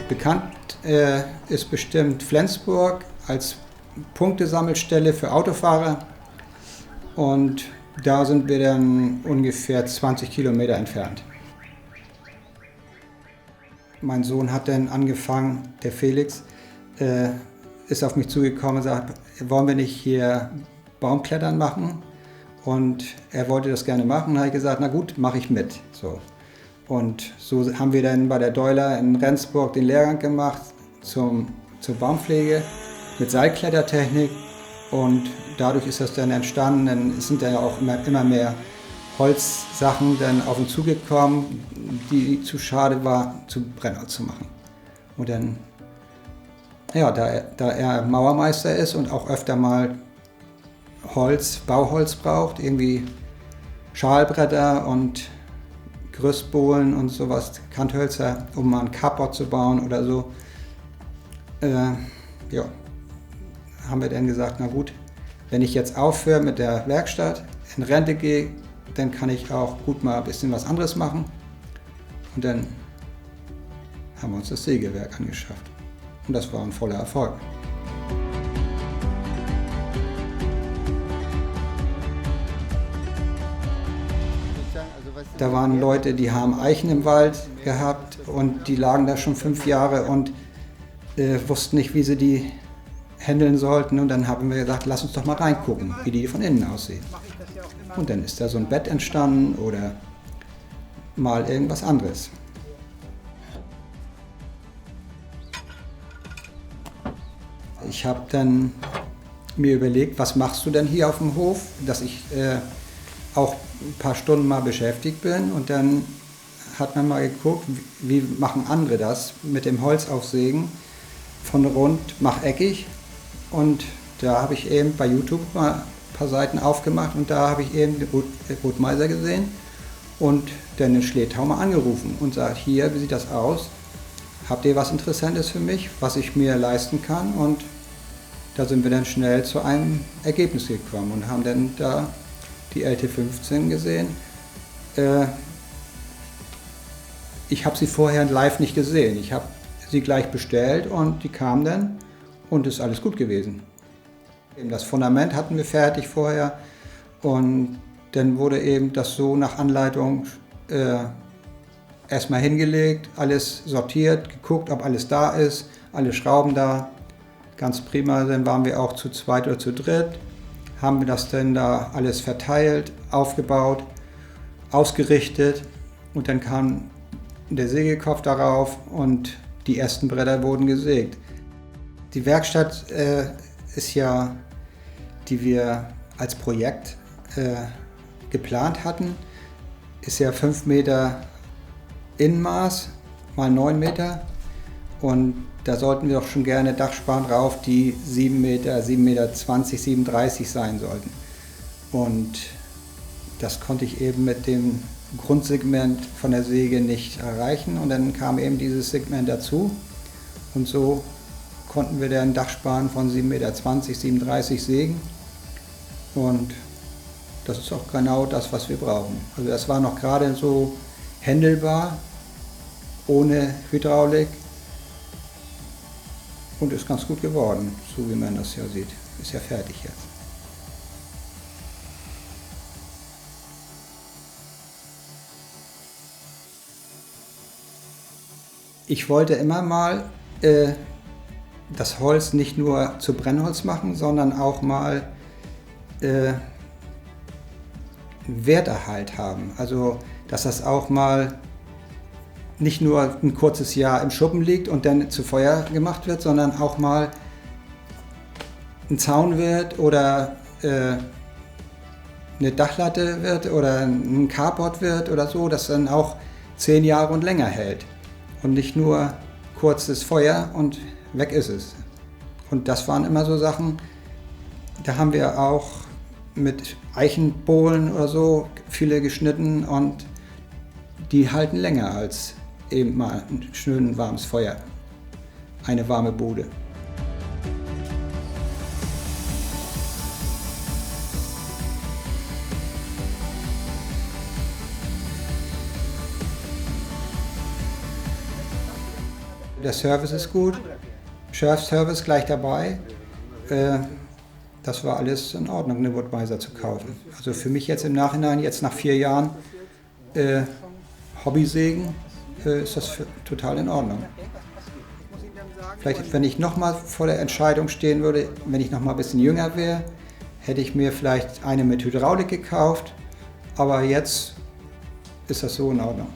Bekannt ist bestimmt Flensburg als Punktesammelstelle für Autofahrer. Und da sind wir dann ungefähr 20 Kilometer entfernt. Mein Sohn hat dann angefangen, der Felix, ist auf mich zugekommen und sagt, wollen wir nicht hier Baumklettern machen? Und er wollte das gerne machen. Da habe ich gesagt, na gut, mache ich mit. So. Und so haben wir dann bei der Deuler in Rendsburg den Lehrgang gemacht zur Baumpflege mit Seilklettertechnik. Und dadurch ist das dann entstanden. Dann sind dann auch immer mehr Holzsachen dann auf uns zugekommen, die zu schade war, zu Brennholz zu machen. Und dann, ja, da er Mauermeister ist und auch öfter mal Bauholz braucht, irgendwie Schalbretter und Gerüstbohlen und sowas, Kanthölzer, um mal ein Carport zu bauen oder so, ja, haben wir dann gesagt, na gut, wenn ich jetzt aufhöre mit der Werkstatt, in Rente gehe, dann kann ich auch gut mal ein bisschen was anderes machen. Und dann haben wir uns das Sägewerk angeschafft. Und das war ein voller Erfolg. Da waren Leute, die haben Eichen im Wald gehabt und die lagen da schon 5 Jahre und wussten nicht, wie sie die handeln sollten. Und dann haben wir gesagt, lass uns doch mal reingucken, wie die von innen aussehen. Und dann ist da so ein Bett entstanden oder mal irgendwas anderes. Ich habe dann mir überlegt, was machst du denn hier auf dem Hof, dass ich auch ein paar Stunden mal beschäftigt bin. Und dann hat man mal geguckt, wie machen andere das mit dem Holzaufsägen von rund, mach eckig. Und da habe ich eben bei YouTube mal ein paar Seiten aufgemacht und da habe ich eben Ruth Meiser gesehen und dann den Schletau mal angerufen und sagt, hier, wie sieht das aus? Habt ihr was Interessantes für mich, was ich mir leisten kann? Und da sind wir dann schnell zu einem Ergebnis gekommen und haben dann da die LT15 gesehen. Ich habe sie vorher live nicht gesehen. Ich habe sie gleich bestellt und die kam dann und ist alles gut gewesen. Das Fundament hatten wir fertig vorher und dann wurde eben das so nach Anleitung erstmal hingelegt, alles sortiert, geguckt, ob alles da ist, alle Schrauben da. Ganz prima, dann waren wir auch zu zweit oder zu dritt, haben wir das dann da alles verteilt, aufgebaut, ausgerichtet und dann kam der Sägekopf darauf und die ersten Bretter wurden gesägt. Die Werkstatt ist ja, die wir als Projekt geplant hatten, ist ja 5 Meter Innenmaß mal 9 Meter und da sollten wir doch schon gerne Dachsparren rauf, die 7 Meter, 7,20 Meter, 7,30 sein sollten. Und das konnte ich eben mit dem Grundsegment von der Säge nicht erreichen und dann kam eben dieses Segment dazu und so konnten wir dann Dachsparren von 7,20 Meter, 7,30 sägen und das ist auch genau das, was wir brauchen. Also das war noch gerade so händelbar, ohne Hydraulik und ist ganz gut geworden, so wie man das ja sieht. Ist ja fertig jetzt. Ich wollte immer mal das Holz nicht nur zu Brennholz machen, sondern auch mal Werterhalt haben. Also, dass das auch mal nicht nur ein kurzes Jahr im Schuppen liegt und dann zu Feuer gemacht wird, sondern auch mal ein Zaun wird oder eine Dachlatte wird oder ein Carport wird oder so, das dann auch 10 Jahre und länger hält. Und nicht nur kurzes Feuer und weg ist es. Und das waren immer so Sachen, da haben wir auch mit Eichenbohlen oder so viele geschnitten und die halten länger als eben mal ein schön warmes Feuer, eine warme Bude. Der Service ist gut, Service gleich dabei. Das war alles in Ordnung, eine Wood-Mizer zu kaufen. Also für mich jetzt im Nachhinein, jetzt nach 4 Jahren Hobbysägen, ist das total in Ordnung. Vielleicht, wenn ich nochmal vor der Entscheidung stehen würde, wenn ich nochmal ein bisschen jünger wäre, hätte ich mir vielleicht eine mit Hydraulik gekauft, aber jetzt ist das so in Ordnung.